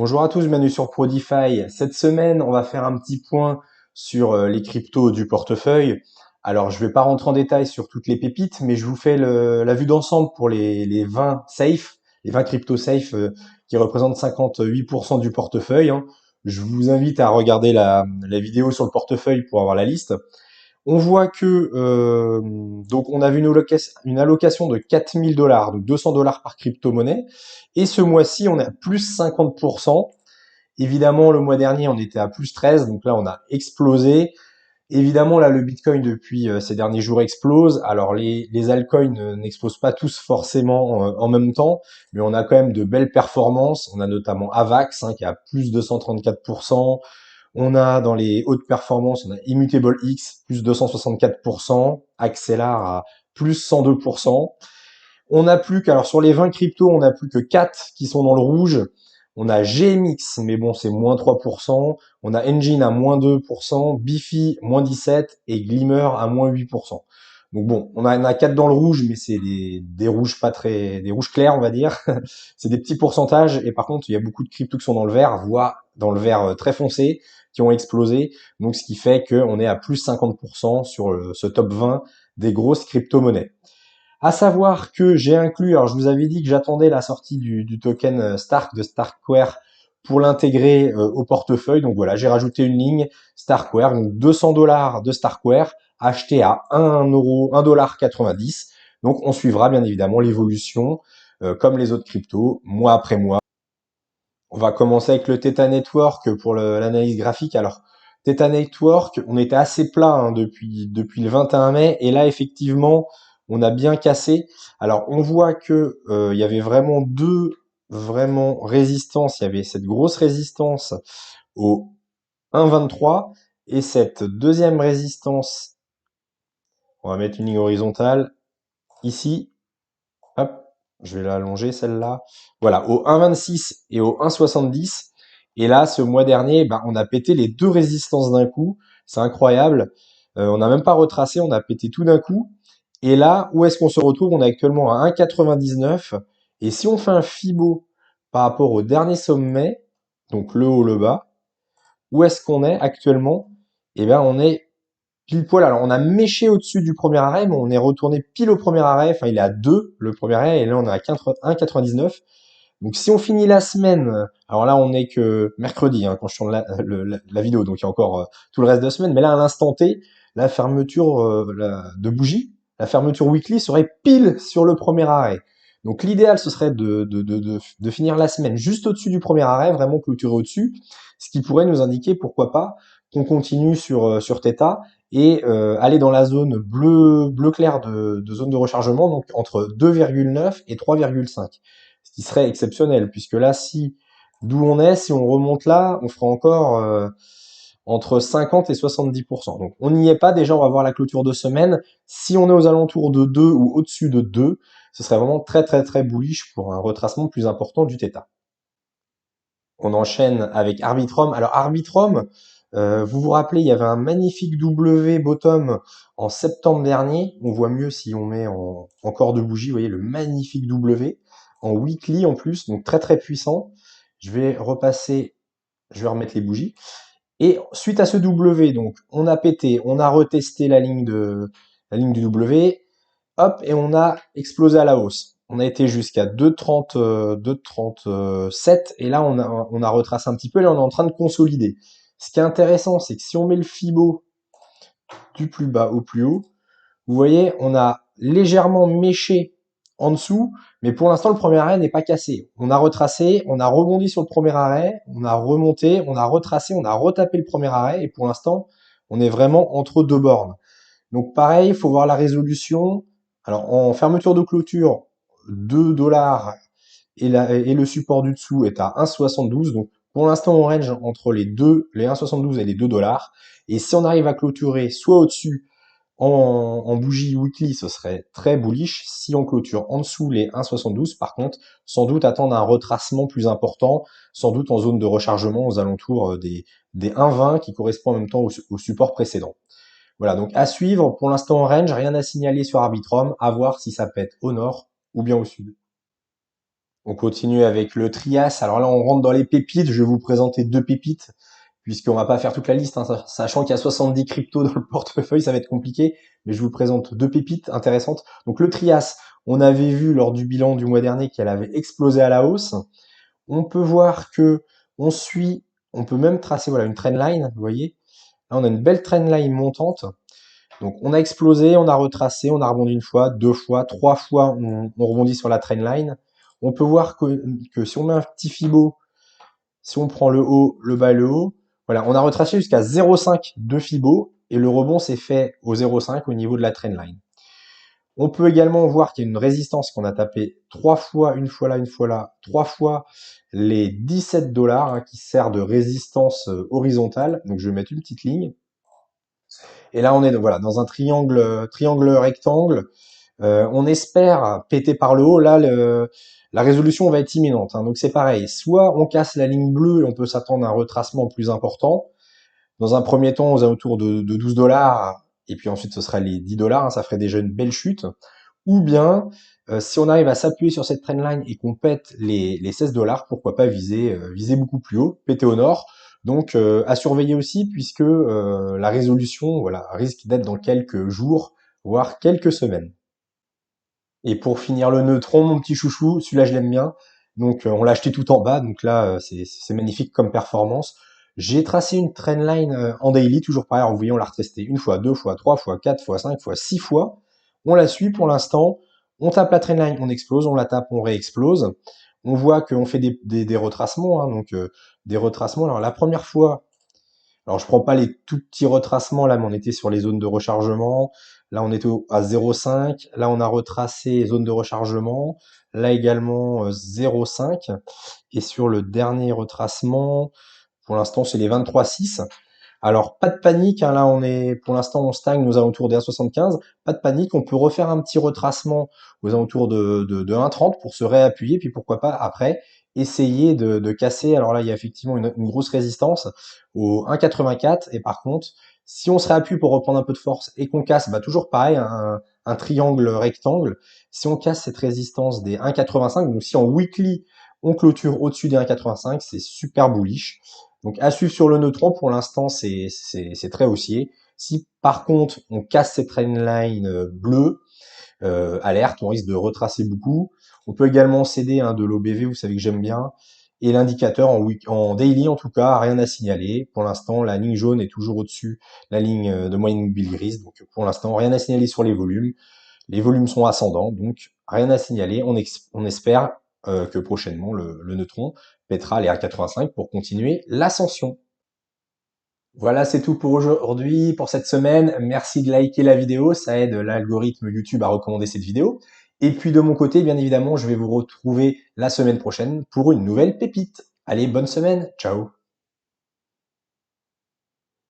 Bonjour à tous, bienvenue sur Prodify. Cette semaine, on va faire un petit point sur les cryptos du portefeuille. Alors, je vais pas rentrer en détail sur toutes les pépites, mais je vous fais la vue d'ensemble pour les 20 safe, les 20 cryptos safe qui représentent 58% du portefeuille, hein. Je vous invite à regarder la vidéo sur le portefeuille pour avoir la liste. On voit que donc on avait une allocation de 4000 dollars, donc 200 dollars par crypto-monnaie, et ce mois-ci on est à plus 50%. Évidemment, le mois dernier on était à plus 13, donc là on a explosé. Évidemment, là le Bitcoin depuis ces derniers jours explose. Alors les altcoins n'explosent pas tous forcément en même temps, mais on a quand même de belles performances. On a notamment Avax qui a plus de 134%. On a dans les hautes performances, on a Immutable X, plus 264%, Axelar à plus 102%. On n'a plus qu'alors sur les 20 cryptos, on n'a plus que 4 qui sont dans le rouge. On a GMX, mais bon, c'est moins 3%. On a Engine à moins 2%, Bifi moins 17% et Glimmer à moins 8%. Donc bon, on en a 4 dans le rouge, mais c'est des rouges pas très, des rouges clairs, on va dire. C'est des petits pourcentages. Et par contre, il y a beaucoup de cryptos qui sont dans le vert, voire dans le vert très foncé, qui ont explosé. Donc ce qui fait qu'on est à plus 50% sur ce top 20 des grosses crypto-monnaies. À savoir que j'ai inclus, alors je vous avais dit que j'attendais la sortie du token Stark de Starkware pour l'intégrer au portefeuille. Donc voilà, j'ai rajouté une ligne Starkware, donc 200 dollars de Starkware acheté à 1,90 $. Donc on suivra bien évidemment l'évolution comme les autres cryptos, mois après mois. On va commencer avec le Theta Network pour l'analyse graphique. Alors Theta Network, on était assez plat depuis le 21 mai et là effectivement on a bien cassé. Alors on voit que il y avait vraiment deux vraiment résistances. Il y avait cette grosse résistance au 1,23 et cette deuxième résistance. On va mettre une ligne horizontale ici. Hop, je vais l'allonger celle-là. Voilà, au 1,26 et au 1,70. Et là, ce mois dernier, ben, on a pété les deux résistances d'un coup. C'est incroyable. On n'a même pas retracé, on a pété tout d'un coup. Et là, où est-ce qu'on se retrouve? On est actuellement à 1,99. Et si on fait un Fibo par rapport au dernier sommet, donc le haut, le bas, où est-ce qu'on est actuellement? Eh bien, on est pile poil. Alors, on a méché au-dessus du premier arrêt, mais on est retourné pile au premier arrêt. Enfin, il est à 2, le premier arrêt, et là, on est à 1,99. Donc, si on finit la semaine, alors là, on est que mercredi, hein, quand je tourne la vidéo, donc il y a encore tout le reste de la semaine. Mais là, à l'instant T, la fermeture de bougie, la fermeture weekly serait pile sur le premier arrêt. Donc, l'idéal, ce serait de finir la semaine juste au-dessus du premier arrêt, vraiment clôturer au-dessus, ce qui pourrait nous indiquer, pourquoi pas, qu'on continue sur Theta et aller dans la zone bleu clair de zone de rechargement, donc entre 2,9 et 3,5. Ce qui serait exceptionnel, puisque là, d'où on est, si on remonte là, on fera encore entre 50 et 70%. Donc on n'y est pas, déjà on va voir la clôture de semaine. Si on est aux alentours de 2 ou au-dessus de 2, ce serait vraiment très très très bullish pour un retracement plus important du Theta. On enchaîne avec Arbitrum. Alors Arbitrum, vous vous rappelez, il y avait un magnifique W bottom en septembre dernier. On voit mieux si on met en corps de bougie, vous voyez le magnifique W en weekly en plus, donc très très puissant. Je vais remettre les bougies. Et suite à ce W, donc on a pété, on a retesté la ligne du W, hop, et on a explosé à la hausse. On a été jusqu'à 2,30, 2,37, et là on a retracé un petit peu, et là on est en train de consolider. Ce qui est intéressant, c'est que si on met le Fibo du plus bas au plus haut, vous voyez, on a légèrement méché en dessous, mais pour l'instant, le premier arrêt n'est pas cassé. On a retracé, on a rebondi sur le premier arrêt, on a remonté, on a retracé, on a retapé le premier arrêt, et pour l'instant, on est vraiment entre deux bornes. Donc pareil, il faut voir la résolution. Alors en fermeture de clôture, 2 dollars et le support du dessous est à 1,72. Donc pour l'instant, on range entre les 1,72 et les 2 dollars. Et si on arrive à clôturer soit au-dessus en bougie weekly, ce serait très bullish. Si on clôture en dessous les 1,72, par contre, sans doute attendre un retracement plus important, sans doute en zone de rechargement aux alentours des 1,20 qui correspond en même temps au support précédent. Voilà, donc à suivre. Pour l'instant en range, rien à signaler sur Arbitrum, à voir si ça pète au nord ou bien au sud. On continue avec le Trias. Alors là, on rentre dans les pépites. Je vais vous présenter deux pépites, puisqu'on va pas faire toute la liste, hein, sachant qu'il y a 70 cryptos dans le portefeuille, ça va être compliqué. Mais je vous présente deux pépites intéressantes. Donc le Trias, on avait vu lors du bilan du mois dernier qu'elle avait explosé à la hausse. On peut voir que on peut même tracer voilà une trendline, vous voyez. Là, on a une belle trendline montante. Donc on a explosé, on a retracé, on a rebondi une fois, deux fois, trois fois, on rebondit sur la trendline. On peut voir que si on met un petit Fibo, si on prend le haut, le bas et le haut, voilà, on a retracé jusqu'à 0,5 de Fibo et le rebond s'est fait au 0,5 au niveau de la trendline. On peut également voir qu'il y a une résistance qu'on a tapé trois fois, une fois là, une fois là, trois fois les 17 dollars hein, qui sert de résistance horizontale. Donc je vais mettre une petite ligne. Et là on est voilà dans un triangle rectangle. On espère péter par le haut. Là la résolution va être imminente. Hein. Donc c'est pareil. Soit on casse la ligne bleue et on peut s'attendre à un retracement plus important. Dans un premier temps aux alentours de 12 dollars. Et puis ensuite ce sera les 10 dollars. Hein, ça ferait déjà une belle chute. Ou bien, si on arrive à s'appuyer sur cette trendline et qu'on pète les 16 dollars, pourquoi pas viser beaucoup plus haut, péter au nord. Donc à surveiller aussi puisque la résolution voilà, risque d'être dans quelques jours, voire quelques semaines. Et pour finir le neutron, mon petit chouchou, celui-là je l'aime bien. Donc on l'a acheté tout en bas, donc là c'est magnifique comme performance. J'ai tracé une trendline en daily, toujours pareil. Alors, vous voyez, on l'a retesté une fois, deux fois, trois fois, quatre fois, cinq fois, six fois. On la suit pour l'instant. On tape la trendline, on explose. On la tape, on réexplose. On voit qu'on fait des retracements, hein, donc des retracements. Alors la première fois, alors, je prends pas les tout petits retracements là, mais on était sur les zones de rechargement. Là, on était à 0,5. Là, on a retracé zone de rechargement. Là également 0,5. Et sur le dernier retracement, pour l'instant, c'est les 23,6. Alors, pas de panique. Hein, là, pour l'instant, on stagne aux alentours des 1,75. Pas de panique. On peut refaire un petit retracement aux alentours de 1,30 pour se réappuyer. Puis pourquoi pas après essayer de casser. Alors là, il y a effectivement une grosse résistance au 1,84. Et par contre, si on se réappuie pour reprendre un peu de force et qu'on casse, bah toujours pareil, un triangle rectangle. Si on casse cette résistance des 1,85, donc si en weekly on clôture au-dessus des 1,85, c'est super bullish. Donc à suivre sur le neutron, pour l'instant c'est très haussier. Si par contre on casse cette trendline bleue, alerte, on risque de retracer beaucoup. On peut également céder de l'OBV, vous savez que j'aime bien. Et l'indicateur en daily en tout cas, rien à signaler. Pour l'instant, la ligne jaune est toujours au-dessus la ligne de moyenne mobile grise. Donc pour l'instant, rien à signaler sur les volumes. Les volumes sont ascendants, donc rien à signaler. On espère que prochainement le neutron pètera les 1,85 pour continuer l'ascension. Voilà, c'est tout pour aujourd'hui, pour cette semaine. Merci de liker la vidéo, ça aide l'algorithme YouTube à recommander cette vidéo. Et puis de mon côté, bien évidemment, je vais vous retrouver la semaine prochaine pour une nouvelle pépite. Allez, bonne semaine, ciao!